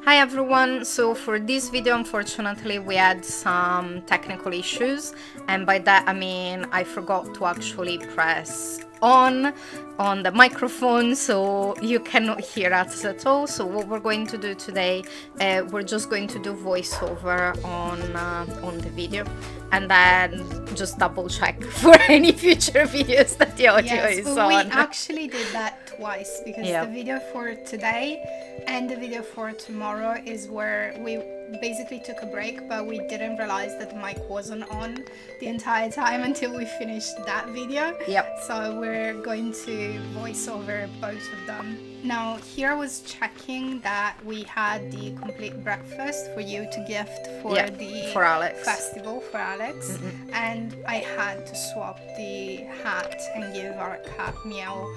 Hi everyone, so for this video unfortunately we had some technical issues, and by that I mean I forgot to actually press on the microphone, so you cannot hear us at all. So what we're going to do today, we're just going to do voiceover on the video, and then just double check for any future videos that the audio Yes, is but we on. actually did that twice because Yeah. the video for today and the video for tomorrow is where we basically took a break, but we didn't realize that the mic wasn't on the entire time until we finished that video. Yep. So we're going to voice over both of them. Now, here I was checking that we had the complete breakfast for you to gift for Yeah, the for Alex. festival for Alex, and I had to swap the hat and give our cat Meow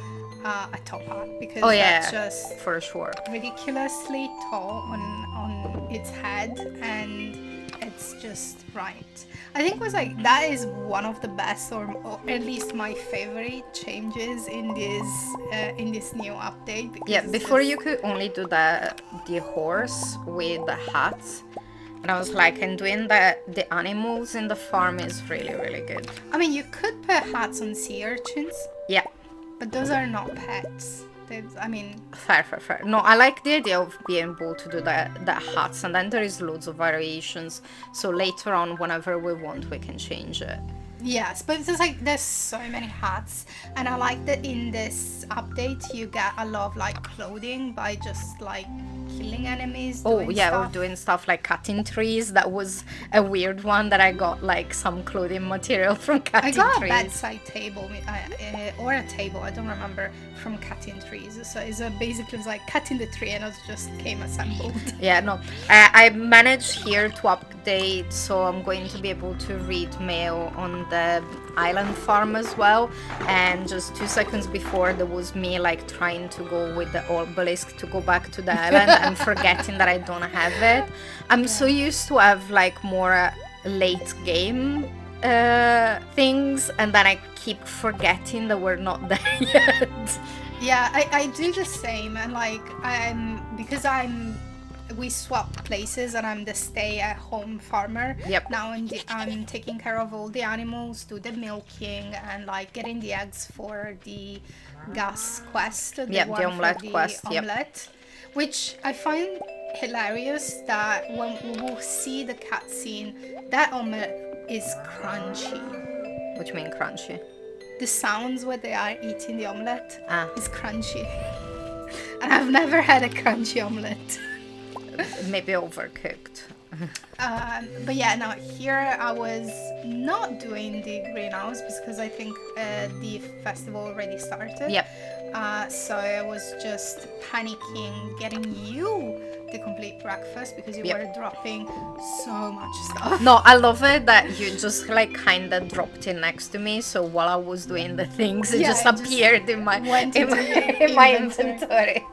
a top hat because Oh that's yeah, just for sure. ridiculously tall on its head, and it's just right. I think it was like that is one of the best, or at least my favorite changes in this new update. Because Yeah, it's before just, you could only do the horse with the hats, and I was like, and doing the animals in the farm is really good. I mean, you could put hats on sea urchins, Yeah, but those are not pets. I mean, fair. No, I like the idea of being able to do the hats, and then there is loads of variations. So later on, whenever we want, we can change it. yes, but it's just like there's so many hats, and I like that in this update you get a lot of like clothing by just like killing enemies, Oh doing yeah, or stuff. doing stuff like cutting trees. That was a weird one that I got like some clothing material from I cutting got a trees. bedside table or a table, I don't remember, from cutting trees. So it's basically it was like cutting the tree and it just came assembled. Yeah, no, I managed here to update, so I'm going to be able to read mail on the island farm as well. And just 2 seconds before, there was me like trying to go with the obelisk to go back to the island and forgetting that I don't have it. I'm so used to have like more late game things, and then I keep forgetting that we're not there yet. Yeah, I do the same, and like we swap places and I'm the stay-at-home farmer. Yep. Now I'm taking care of all the animals, do the milking, and like getting the eggs for the gas quest, the Yep, the one for omelette the quest, yep. omelette, which I find hilarious that when we will see the cutscene, that omelette is crunchy. Which mean crunchy. The sounds where they are eating the omelette Ah. is crunchy. And I've never had a crunchy omelette. Maybe overcooked. But yeah, now here I was not doing the greenhouse because I think the festival already started. Yep. So I was just panicking getting you the complete breakfast because you Yep. were dropping so much stuff. No, I love it that you just like kind of dropped in next to me. So while I was doing the things, it Yeah, just it just appeared in my went in into my, your in my inventory. inventory.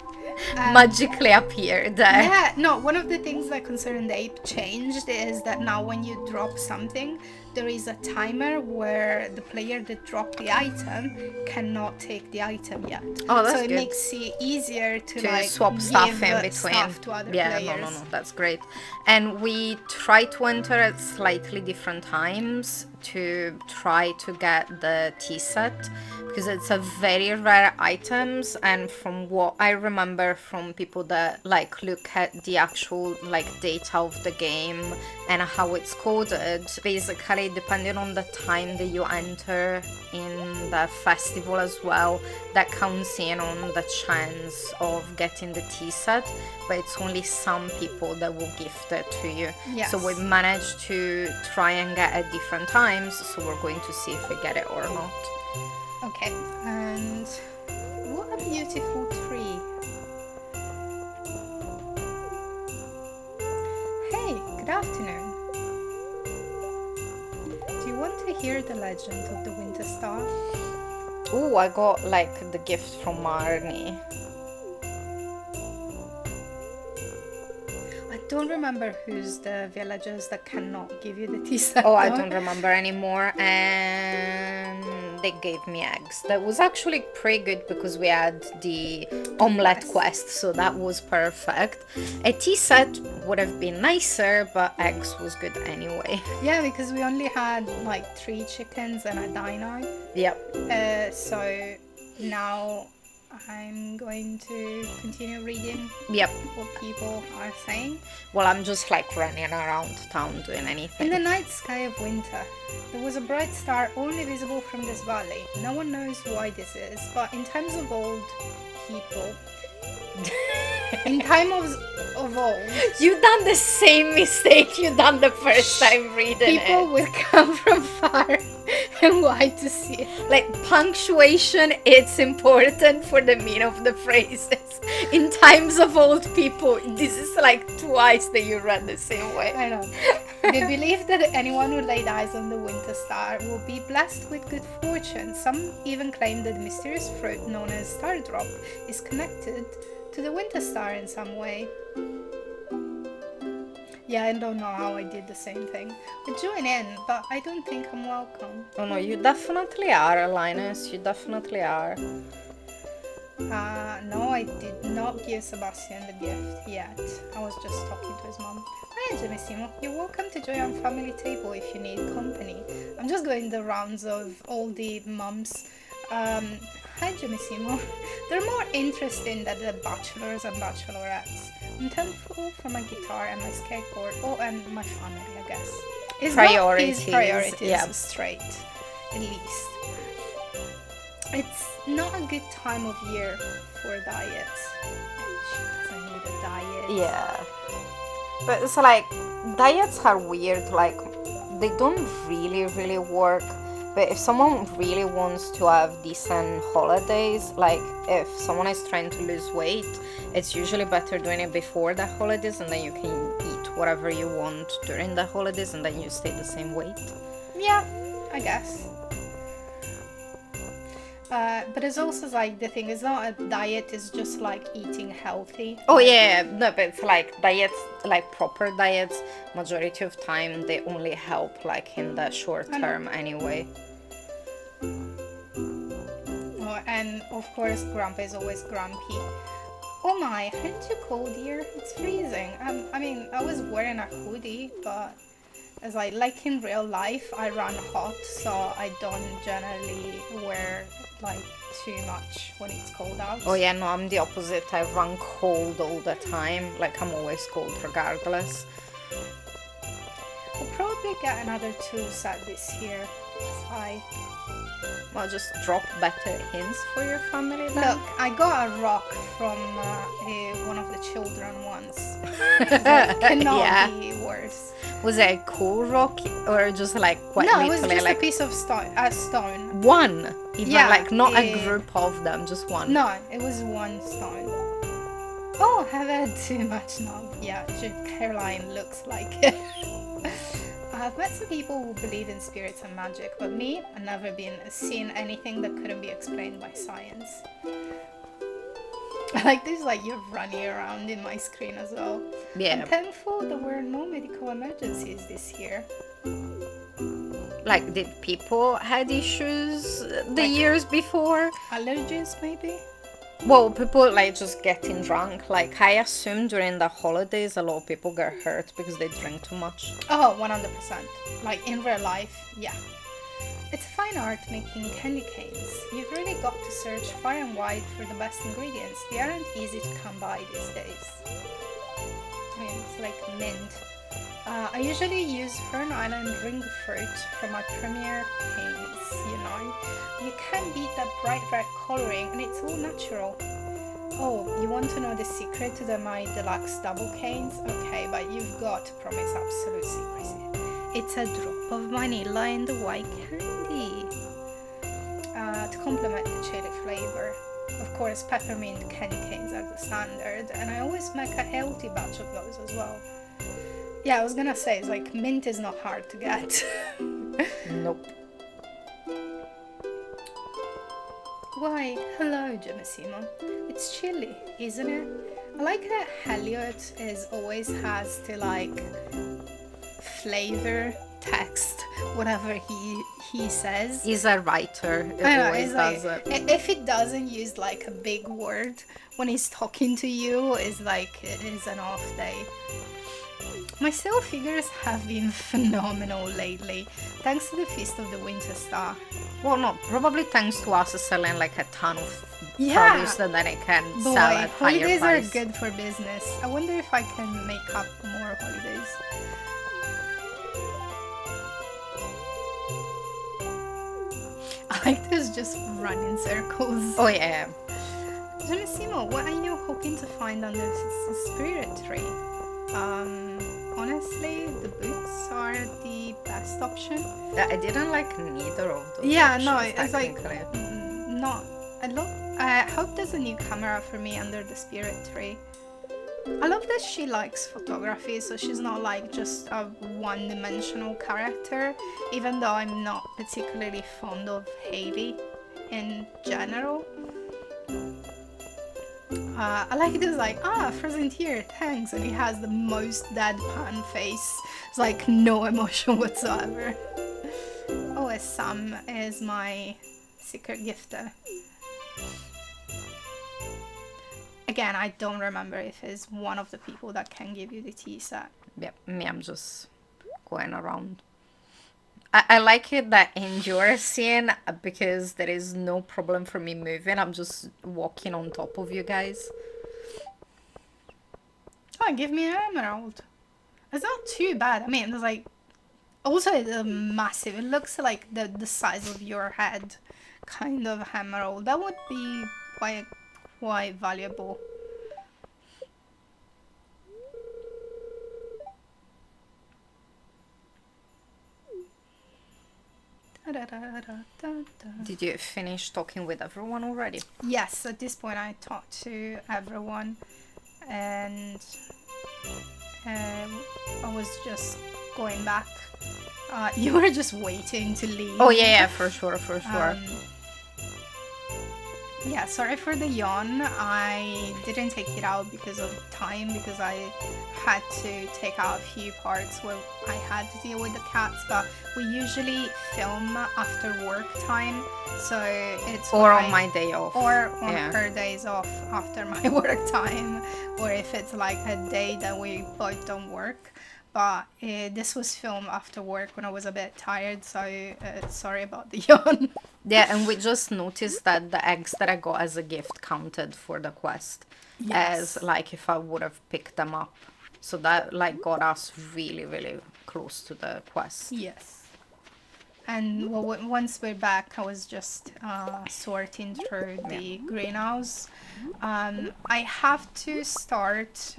Magically appeared there. Yeah, no, one of the things that Concerned Ape changed is that now when you drop something, there is a timer where the player that dropped the item cannot take the item yet. Oh, that's so it good. makes it easier to like Swap stuff give in between. stuff to other Yeah, players. no, that's great. And we try to enter at slightly different times to try to get the tea set because it's a very rare items, and from what I remember from people that like look at the actual like data of the game and how it's coded, basically depending on the time that you enter in the festival as well, that counts in on the chance of getting the tea set, but it's only some people that will gift it to you. Yes. So we managed to try and get at different times, so we're going to see if we get it or not. Okay, and what a beautiful tree. Hey, good afternoon. Do you want to hear the legend of the Winter Star? Oh, I got like the gift from Marnie. I don't remember who's the villagers that cannot give you the tea set. Oh, I though. don't remember anymore. And they gave me eggs. That was actually pretty good because we had the omelette quest, so that was perfect. A tea set would have been nicer, but eggs was good anyway. Yeah, because we only had like 3 chickens and a dino. Yep. So now I'm going to continue reading Yep. what people are saying. Well, I'm just like running around town doing In anything. the night sky of winter, there was a bright star only visible from this valley. No one knows why this is, but in times of old people, in time of old, You done the same mistake you done the first time reading people it. will come from far and wide to see it. Like punctuation, it's important for the meaning of the phrases. In times of old people, this is like twice that you read the same way. I know. They believe that anyone who laid eyes on the winter star will be blessed with good fortune. Some even claim that the mysterious fruit known as Stardrop is connected to the winter star in some way. Yeah, I don't know how I did the same thing. I join in, but I don't think I'm welcome. Oh no, you definitely are, Linus. You definitely are. No, I did not give Sebastian the gift yet. I was just talking to his mom. Hi, Gemissimo. You're welcome to join our family table if you need company. I'm just going the rounds of all the mums. Hi, Gemissimo. They're more interesting than the bachelors and bachelorettes. I'm thankful for my guitar and my skateboard. Oh, and my family, I guess. It's Priorities, got his priorities yeah. straight, at least. It's not a good time of year for diets. She doesn't need a diet. Yeah. But it's like, diets are weird, like, they don't really work. But if someone really wants to have decent holidays, like if someone is trying to lose weight, it's usually better doing it before the holidays, and then you can eat whatever you want during the holidays, and then you stay the same weight. Yeah, I guess. But it's also like the thing is not a diet, it's just like eating healthy. Oh yeah, no, but it's like diets, like proper diets, majority of time they only help like in the short term anyway. Oh, and of course Grandpa is always grumpy. Oh my, aren't you cold here? It's freezing. I mean, I was wearing a hoodie, but as like in real life, I run hot, so I don't generally wear like too much when it's cold out. Oh yeah, no, I'm the opposite. I run cold all the time. Like I'm always cold regardless. We'll probably get another tool set this year. Well, just drop better hints for your family then. Look, I got a rock from one of the children once. That cannot be worse. Was it a cool rock or just like quite No, literally it was just like a piece of stone. one? Even Yeah, like not a group of them, just one. No, it was one stone. Oh, have I had too much now? Yeah, Caroline looks like it. I've met some people who believe in spirits and magic, but me, I've never seen anything that couldn't be explained by science. I like this, like you're running around in my screen as well. Yeah. I'm thankful there were no medical emergencies this year. Like, did people had issues the years before? Allergies, maybe? Well, people like just getting drunk. Like, I assume during the holidays a lot of people get hurt because they drink too much. Oh, 100%. Like in real life, yeah. It's fine art making candy canes. You've really got to search far and wide for the best ingredients. They aren't easy to come by these days. I mean, it's like mint. I usually use Fern Island ring fruit for my premier canes, you know. You can't beat that bright red coloring, and it's all natural. Oh, you want to know the secret to my deluxe double canes? Okay, but you've got to promise absolute secrecy. It's a drop of vanilla in the white candy to complement the chili flavor. Of course, peppermint candy canes are the standard, and I always make a healthy batch of those as well. Yeah, I was gonna say, it's like mint is not hard to get. Nope. Why, hello, Gemissimo. It's chilly, isn't it? I like that Heliot always has the like flavor text whatever he says. He's a writer. He I know, always it's like does it. if it doesn't use like a big word when he's talking to you, it's like it is an off day. My sale figures have been phenomenal lately, thanks to the Feast of the Winter Star. Well, no, probably thanks to us selling like a ton of Yeah. produce that then it can sell Boy, at higher holidays price. are good for business. I wonder if I can make up more holidays. I like this just run in circles. Oh yeah. Genissimo, what are you hoping to find under the spirit tree? Honestly, the books are the best option. I didn't like neither of those. Yeah, no, options, it's like technically. not. I hope there's a new camera for me under the spirit tree. I love that she likes photography, so she's not like just a one-dimensional character, even though I'm not particularly fond of Hailey in general. I like this, like, frozen tear, thanks, and he has the most deadpan face. It's like no emotion whatsoever. Oh, Sam is my secret gifter. Again, I don't remember if he's one of the people that can give you the tea set. Yeah, me, I'm just going around. I like it that in your scene because there is no problem for me moving. I'm just walking on top of you guys. Oh, give me an emerald. It's not too bad. I mean, it's like also it's massive. It looks like the size of your head, kind of emerald. That would be quite valuable. Did you finish talking with everyone already? Yes, at this point I talked to everyone, and I was just going back. You were just waiting to leave. Oh yeah, for sure, for sure. Yeah, sorry for the yawn. I didn't take it out because of time, because I had to take out a few parts where I had to deal with the cats, but we usually film after work time, so it's Or when on my day off. or on Yeah. her days off after my work time, or if it's like a day that we both don't work. But this was filmed after work when I was a bit tired, so sorry about the yawn. Yeah, and we just noticed that the eggs that I got as a gift counted for the quest Yes. as like if I would have picked them up. So that like got us really, really close to the quest. Yes. And well, once we're back, I was just sorting through the greenhouse. I have to start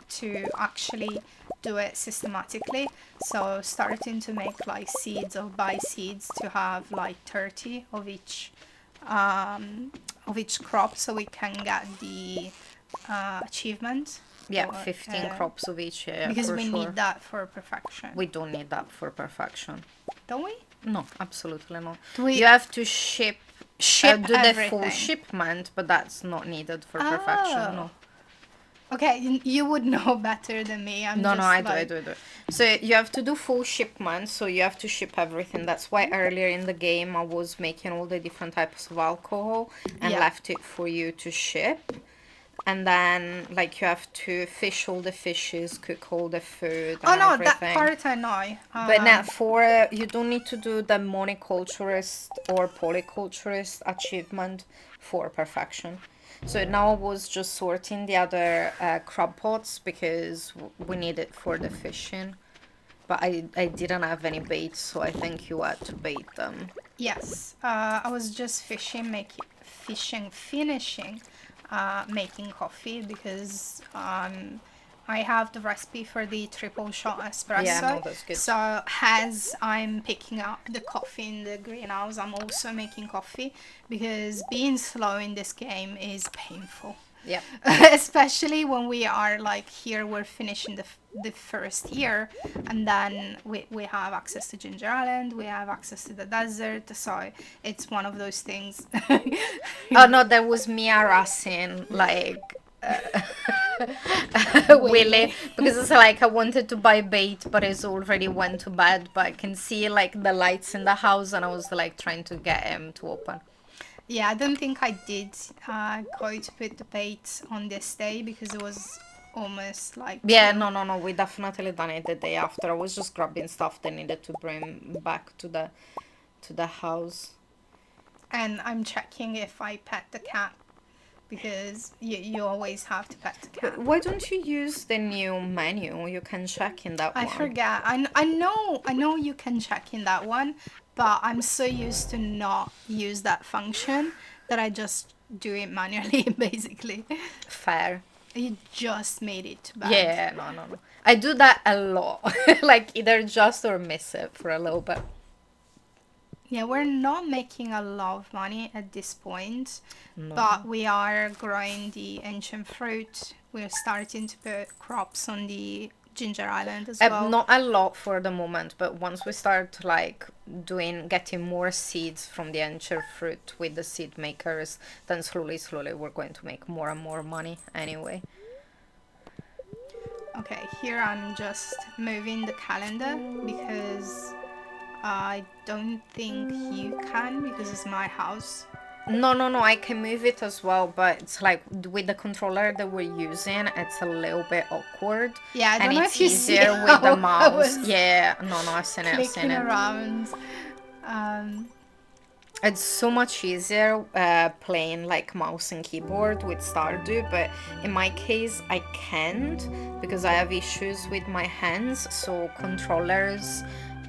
to actually do it systematically. So starting to make like seeds or buy seeds to have like 30 of each crop, so we can get the achievement. Yeah, or, 15 crops of each, yeah, because for we sure. need that for perfection. We don't need that for perfection. Don't we? No, absolutely not. Do we You have to ship do the full everything? shipment, but that's not needed for perfection. Oh. No. Okay, you would know better than me. I'm No, just no, I do, like, I do, I do. So you have to do full shipment, so you have to ship everything. That's why earlier in the game I was making all the different types of alcohol and Yeah. left it for you to ship. And then, like, you have to fish all the fishes, cook all the food, and Oh no, everything. that part I know. But now for you don't need to do the monoculturist or polyculturist achievement for perfection. So now I was just sorting the other crab pots because we need it for the fishing. But I didn't have any bait, so I think you had to bait them. Yes, I was just finishing making coffee because I have the recipe for the triple shot espresso. Yeah, no, that's good. So as I'm picking up the coffee in the greenhouse, I'm also making coffee because being slow in this game is painful. Yeah. Especially when we are like here, we're finishing the first year, and then we have access to Ginger Island, we have access to the desert, so it's one of those things. Oh no, that was me harassing like Willy, Willy. because it's like I wanted to buy bait, but it's already went to bed. But I can see like the lights in the house, and I was like trying to get him to open. Yeah, I don't think I did go to put the bait on this day because it was almost like Yeah, 2. no, we definitely done it the day after. I was just grabbing stuff they needed to bring back to the house. And I'm checking if I pet the cat because you always have to pet the But cat. why don't you use the new menu? You can check in that I one. forget. I know you can check in that one, but I'm so used to not use that function that I just do it manually basically. Fair. You just made it too bad. Yeah, no. I do that a lot. Like either just or miss it for a little bit. Yeah, we're not making a lot of money at this point, but No. we are growing the ancient fruit. We're starting to put crops on the Ginger Island as well. Not a lot for the moment, but once we start like getting more seeds from the anchor fruit with the seed makers, then slowly we're going to make more and more money anyway. Okay, here I'm just moving the calendar because I don't think you can because it's my house. No, I can move it as well, but it's like with the controller that we're using, it's a little bit awkward Yeah, I and don't know it's if you see easier with the how I mouse. was Yeah, no, I've seen clicking it. around. Um, It's so much easier playing like mouse and keyboard with Stardew, but in my case, I can't because I have issues with my hands, so controllers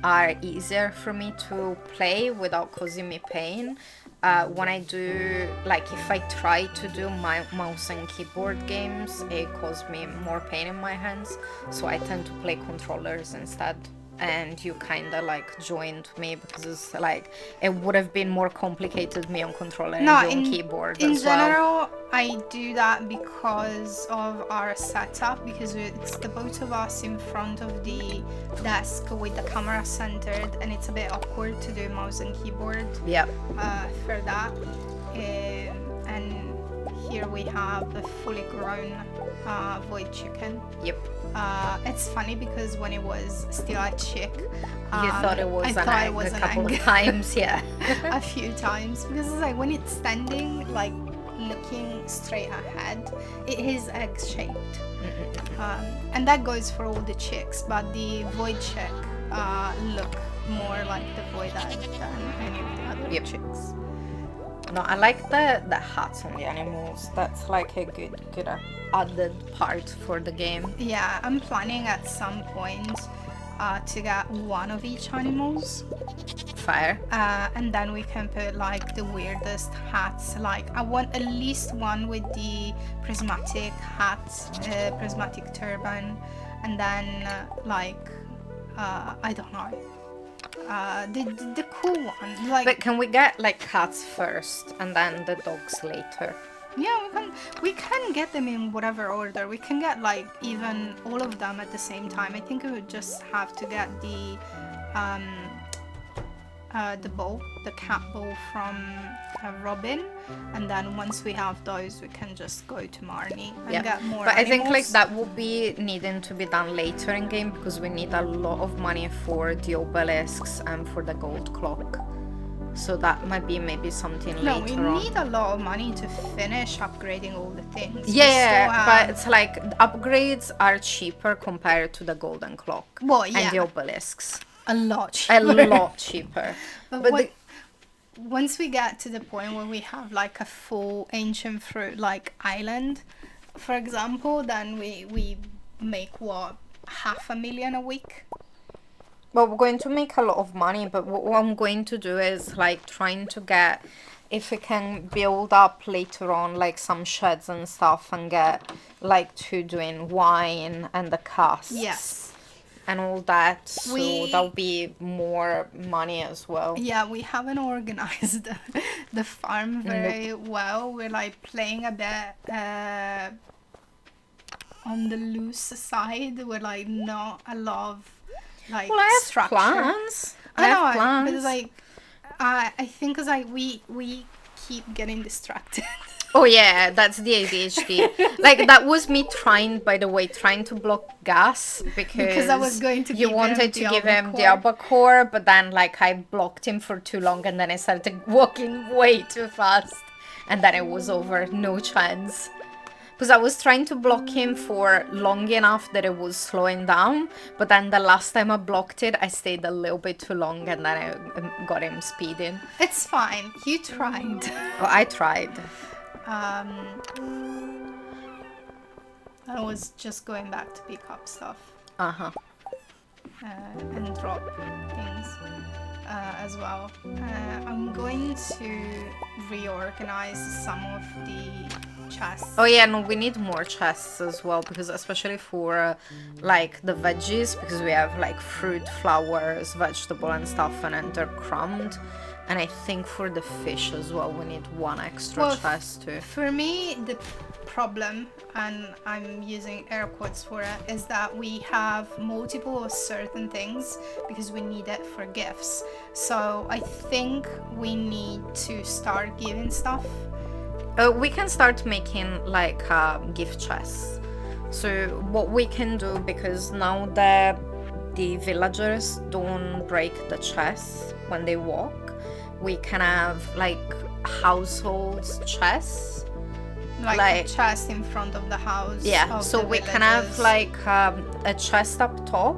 are easier for me to play without causing me pain. When I do, like, if I try to do my mouse and keyboard games, it causes me more pain in my hands, so I tend to play controllers instead. And you kind of like joined me because it's like it would have been more complicated me on controller and no, you on in keyboard in as well. general, I do that because of our setup. Because it's the both of us in front of the desk with the camera centered, and it's a bit awkward to do mouse and keyboard Yeah. for that. And here we have a fully grown void chicken. Yep. It's funny because when it was still a chick, You thought it was I an thought egg it was a an couple of egg times, yeah. a few times because it's like when it's standing, like looking straight ahead, it is egg shaped. And that goes for all the chicks, but the void chick look more like the void egg than any of the other Yep. chicks. No, I like the hats on the animals. That's like a good added part for the game. Yeah, I'm planning at some point to get one of each animals. Fair. And then we can put like the weirdest hats. Like I want at least one with the prismatic hat, prismatic turban, and then I don't know, the cool one. Like But can we get like cats first and then the dogs later? yeah, we can get them in whatever order. We can get like even all of them at the same time. I think we would just have to get um the bowl, the cat bowl from Robin, and then once we have those, we can just go to Marnie and get more But I think like animals. that will be needing to be done later in game because we need a lot of money for the obelisks and for the gold clock. So that might be maybe something No, we later on. need a lot of money to finish upgrading all the things. We Yeah, still but have- it's like upgrades are cheaper compared to the golden clock Well, and yeah. the obelisks. a lot A cheaper. lot cheaper. But But what, once we get to the point where we have like a full ancient fruit like island, for example, then we make what, 500,000 a week. well, we're going to make a lot of money, but what I'm going to do is like trying to get if we can build up later on like some sheds and stuff and get like to doing wine and the casks. Yes. And all that, so We- that'll be more money as well. Yeah, we haven't organized the farm very well. We're like playing a bit on the loose side. We're like not a lot of like Well, I have structure. plans. I know, have plans. but it's like I think it's like we keep getting distracted. Oh yeah, that's the ADHD. Like that was me trying, by the way, trying to block gas Because I was because going to you give him wanted the to give him the albacore. albacore, but then like I blocked him for too long and then I started walking way too fast. And then it was over, no chance. Because I was trying to block him for long enough that it was slowing down, but then the last time I blocked it, I stayed a little bit too long and then I got him speeding. It's fine. You tried. Oh, I tried. I was just going back to pick up stuff Uh-huh. and drop things as well. I'm going to reorganize some of the chests. Oh yeah, no, we need more chests as well because especially for like the veggies because we have like fruit, flowers, vegetable and stuff and then they're crumbed. And I think for the fish as well we need one extra chest too. For me, the problem, and I'm using air quotes for it, is that we have multiple of certain things because we need it for gifts. So I think we need to start giving stuff. We can start making like gift chests. So what we can do, because now the villagers don't break the chests when they walk, we can have like household chests. Like a chest in front of the house. Yeah, so we can have like a chest up top,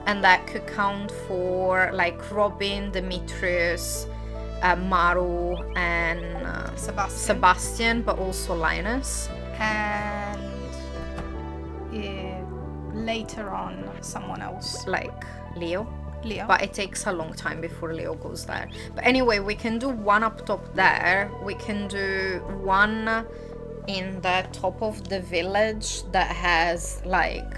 and that could count for like Robin, Demetrius, Maru, and Sebastian, but also Linus. And later on, someone else. Like Leo. Leo. But it takes a long time before Leo goes there. But anyway, we can do one up top there. We can do one in the top of the village that has like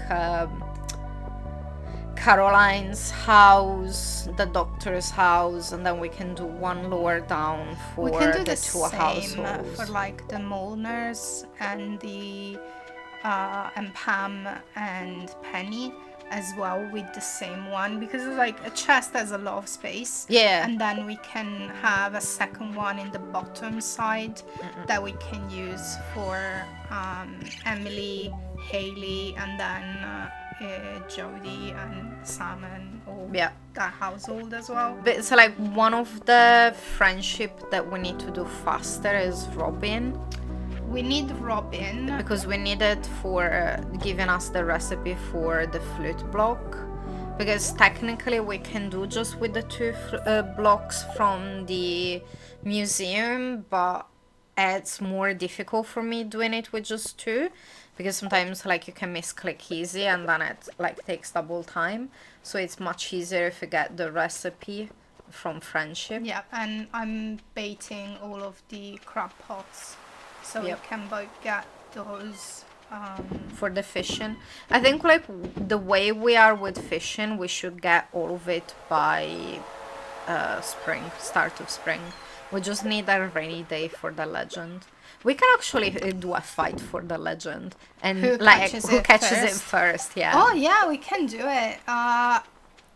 Caroline's house, the doctor's house, and then we can do one lower down for the two households. For like the Molnars and the and Pam and Penny as well with the same one, because like a chest has a lot of space. Yeah. And then we can have a second one in the bottom side that we can use for Emily, Haley, and then Jody and Sam and all that household as well. But it's like one of the friendship that we need to do faster is Robin. We need Robin because we need it for giving us the recipe for the flute block, because technically we can do just with the two blocks from the museum, but it's more difficult for me doing it with just two, because sometimes like you can misclick easy and then it like takes double time. So it's much easier if you get the recipe from friendship. Yeah, and I'm baiting all of the crab pots, so we can both get those for the fishing. I think like the way we are with fishing, we should get all of it by spring, start of spring. We just need a rainy day for the legend. We can actually do a fight for the legend and who catches it first. Yeah. Oh yeah, we can do it.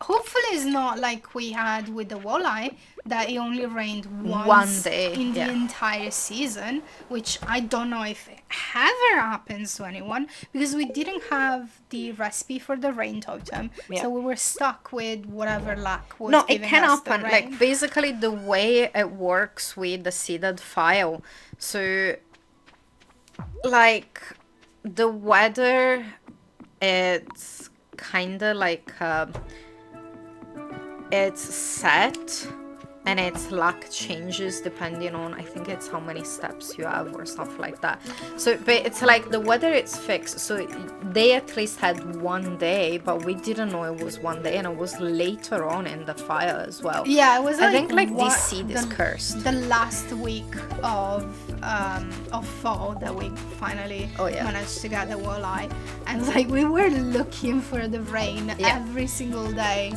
Hopefully it's not like we had with the walleye, that it only rained once day in the entire season, which I don't know if it ever happens to anyone, because we didn't have the recipe for the rain totem, so we were stuck with whatever luck was. No, it can happen. Like basically the way it works with the seeded file. So like the weather, it's kind of like it's set and its luck changes depending on, I think it's how many steps you have or stuff like that. So but it's like the weather, it's fixed, so they at least had one day, but we didn't know it was one day, and it was later on in the file as well. Yeah, it was I think like this seed is cursed. The last week of fall that we finally managed to get the walleye, and like we were looking for the rain every single day.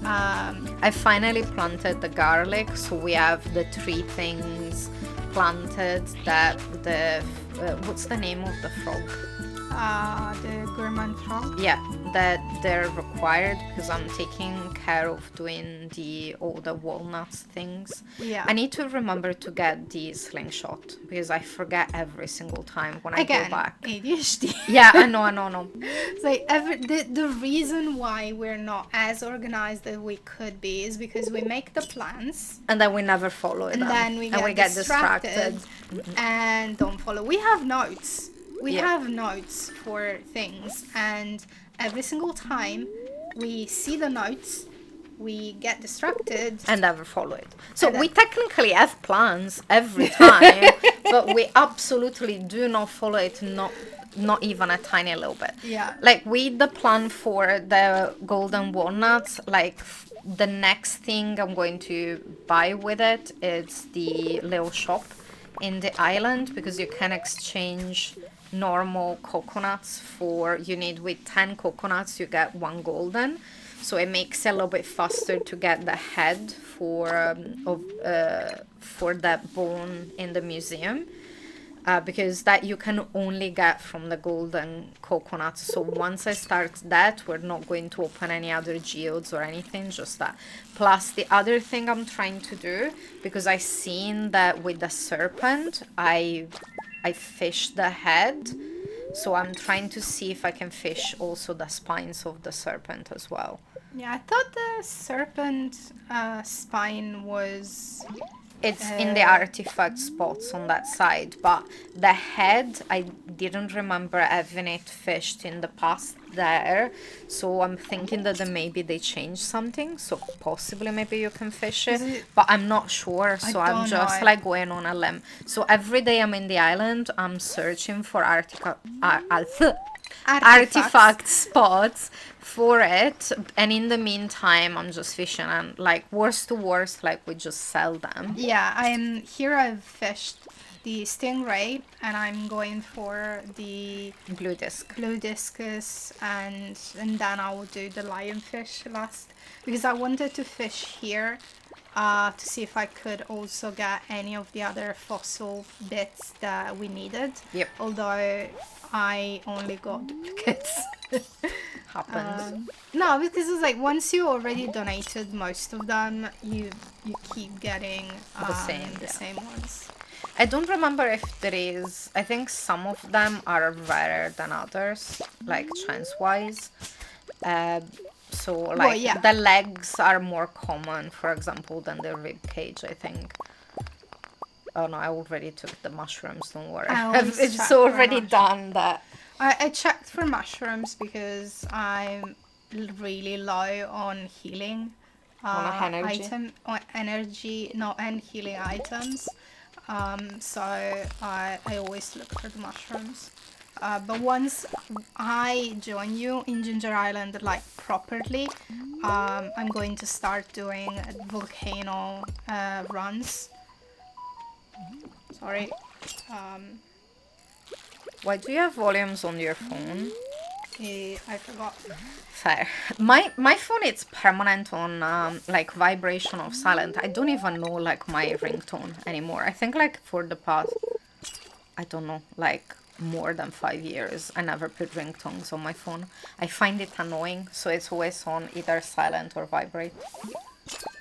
I finally planted the garlic, so we have the 3 things planted that the what's the name of the frog? The gourmand frog. Yeah, that they're required because I'm taking care of doing all the walnuts things. Yeah. I need to remember to get the slingshot because I forget every single time when I go Again, back. ADHD. Yeah, I know. It's like the reason why we're not as organized as we could be is because we make the plans And then we never follow and them. then we and we get get distracted distracted. and don't follow. We have notes. We Yeah. have notes for things, and every single time we see the notes, we get distracted. And never follow it. So And we then- technically have plans every time, but we absolutely do not follow it, not even a tiny little bit. Yeah. Like with the plan for the golden walnuts, like the next thing I'm going to buy with it is the little shop in the island because you can exchange normal coconuts for you need with 10 coconuts you get one golden, so it makes it a little bit faster to get the head for that bone in the museum, because that you can only get from the golden coconut. So once I start that, we're not going to open any other geodes or anything, just that. Plus the other thing I'm trying to do, because I seen that with the serpent, I fished the head. So I'm trying to see if I can fish also the spines of the serpent as well. Yeah, I thought the serpent spine was. It's in the artifact spots on that side, but the head, I didn't remember having it fished in the past there. So I'm thinking that then maybe they changed something, so possibly maybe you can fish it, but I'm not sure, so I'm don't just know. like going on a limb. So every day I'm in the island, I'm searching for artifact spots for it, and in the meantime I'm just fishing, and like worst to worst, like we just sell them. Yeah, I'm here. I've fished the stingray, and I'm going for the Blue disc. blue discus, and then I will do the lionfish last because I wanted to fish here to see if I could also get any of the other fossil bits that we needed. Yep. Although I only got duplicates. Happens. No, because it's like once you already donated most of them, you keep getting The same, the yeah. same ones. I don't remember if there is. I think some of them are rarer than others, like chance wise. So like yeah. the legs are more common, for example, than the rib cage, I think. Oh no, I already took the mushrooms. Don't worry, I always check it's for already mushrooms. done that. I checked for mushrooms because I'm really low on healing On energy? on energy, no, and healing items. So I always look for the mushrooms. But once I join you in Ginger Island, like properly, I'm going to start doing volcano runs. Sorry. Why do you have volumes on your phone? I forgot. Fair. My phone it's permanent on like vibration of silent. I don't even know like my ringtone anymore. I think like for the past, I don't know, like more than 5 years, I never put ringtones on my phone. I find it annoying, so it's always on either silent or vibrate.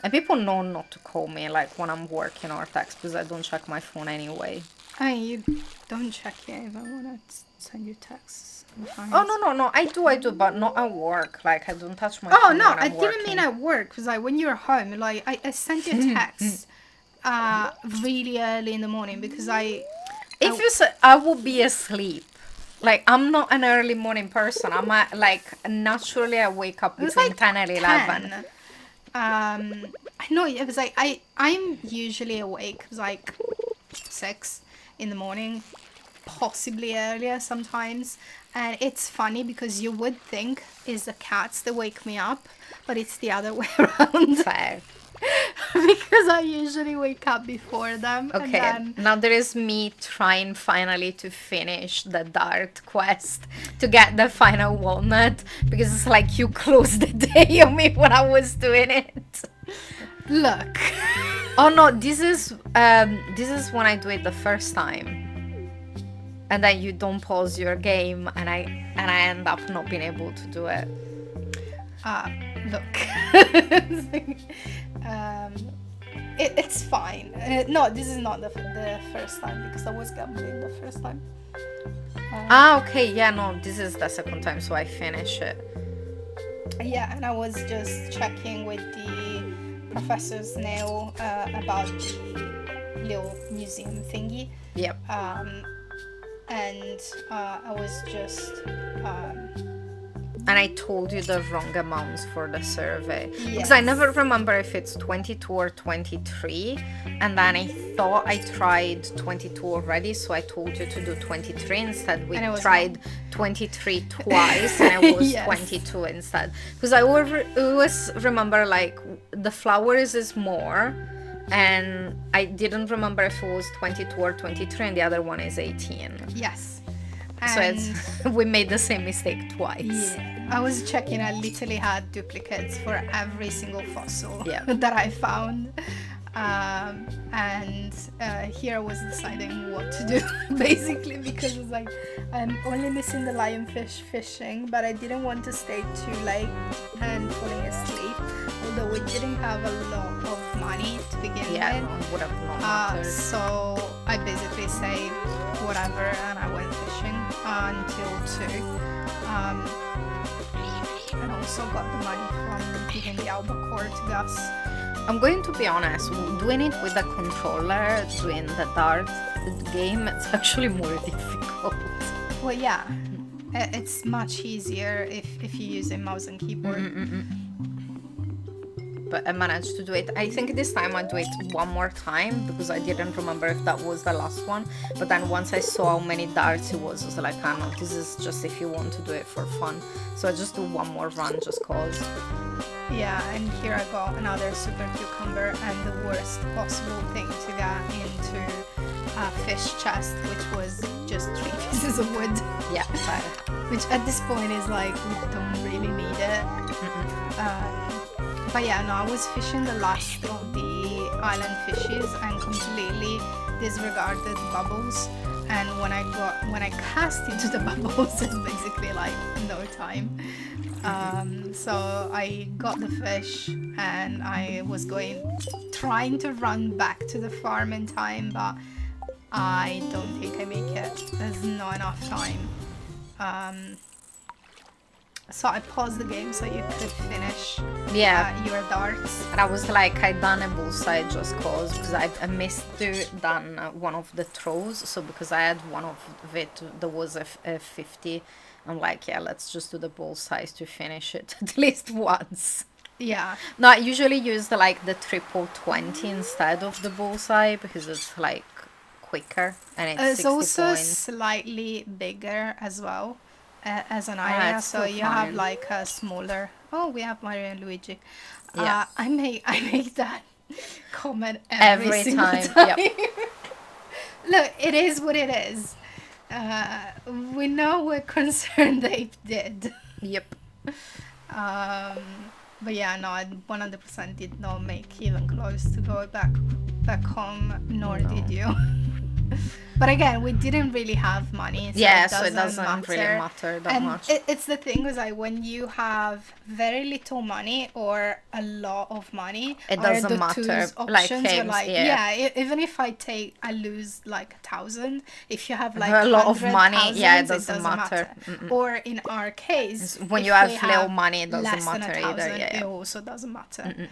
And people know not to call me like when I'm working or text because I don't check my phone anyway. I mean, you don't check it if I want to send you texts. Oh no, I do, but not at work. Like I don't touch my Oh phone no, when I I'm didn't working. mean at work. Because like when you're home, like I sent you a text really early in the morning because If you say I will be asleep, like I'm not an early morning person. I'm like naturally I wake up it was between like 10 and 11. 10. I know it was like I'm usually awake. It was like 6 in the morning, possibly earlier sometimes. And it's funny because you would think it's the cats that wake me up, but it's the other way around. Fair. Because I usually wake up before them. Okay, And then, now there is me trying finally to finish the dart quest to get the final walnut because it's like you closed the day on me when I was doing it. look. Oh no, this is when I do it the first time. and then you don't pause your game, and I end up not being able to do it. Look. um, it's fine. No, this is not the first time because I was gambling the first time. Okay, yeah, no, this is the second time, so I finish it. Yeah, and I was just checking with the professor's nail about the little museum thingy. Yep. And I was just And I told you the wrong amounts for the survey. Because I never remember if it's 22 or 23. And then I thought I tried 22 already, so I told you to do 23 instead. We tried 23 twice, and it was 22 instead. Because I always remember, like, the flowers is more, and I didn't remember if it was 22 or 23, and the other one is 18. Yes. So we made the same mistake twice. Yeah, I was checking. I literally had duplicates for every single fossil that I found, and here I was deciding what to do basically, because it's like I'm only missing the lionfish fishing, but I didn't want to stay too late and falling asleep. Although we didn't have a lot of money to begin with, no, would have not mattered. So I basically saved whatever and I went fishing until 2, and also got the money from giving the albacore to Gus. I'm going to be honest, doing it with a controller, doing the dart game, it's actually more difficult. Well, yeah, it's much easier if you use a mouse and keyboard. But I managed to do it. I think this time I'll do it one more time because I didn't remember if that was the last one. But then once I saw how many darts it was like, oh no, this is just if you want to do it for fun. So I just do one more run just cause. Yeah, and here I got another super cucumber and the worst possible thing to get into a fish chest, which was just 3 pieces of wood. Yeah, fair. Which at this point is like, we don't really need it. But yeah, no, I was fishing the last of the island fishes and completely disregarded bubbles. And when I cast into the bubbles, it's basically like no time. So I got the fish and I was trying to run back to the farm in time, but I don't think I make it. There's not enough time. So I paused the game so you could finish your darts. And I was like, I done a bullseye just cause, because I missed to done one of the throws. So because I had one of it, there was a 50. I'm like, yeah, let's just do the bullseye to finish it at least once. Yeah. No, I usually use the triple 20 instead of the bullseye because it's like quicker and it's 60 also points. Slightly bigger as well. As an area, so you have like a smaller. Oh, we have Mario and Luigi. Yeah. I make that comment every single time. Yep. Look, it is what it is. We know what Concerned Ape did. Yep. But yeah, no, I 100% did not make even close to go back home, nor did you. But again, we didn't really have money, so it doesn't really matter that much. It's the thing is like when you have very little money or a lot of money, it doesn't matter. Even if I lose like 1,000, if you have like a lot of money, it doesn't matter. Or in our case, when you have little money, it doesn't matter either. It also doesn't matter.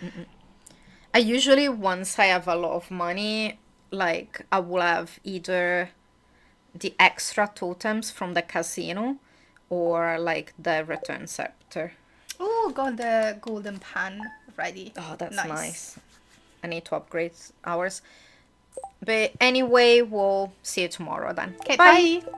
I usually, once I have a lot of money, like I will have either the extra totems from the casino or like the return scepter. Oh, got the golden pan ready. Oh, that's nice. I need to upgrade ours. But anyway, we'll see you tomorrow then. Okay, bye.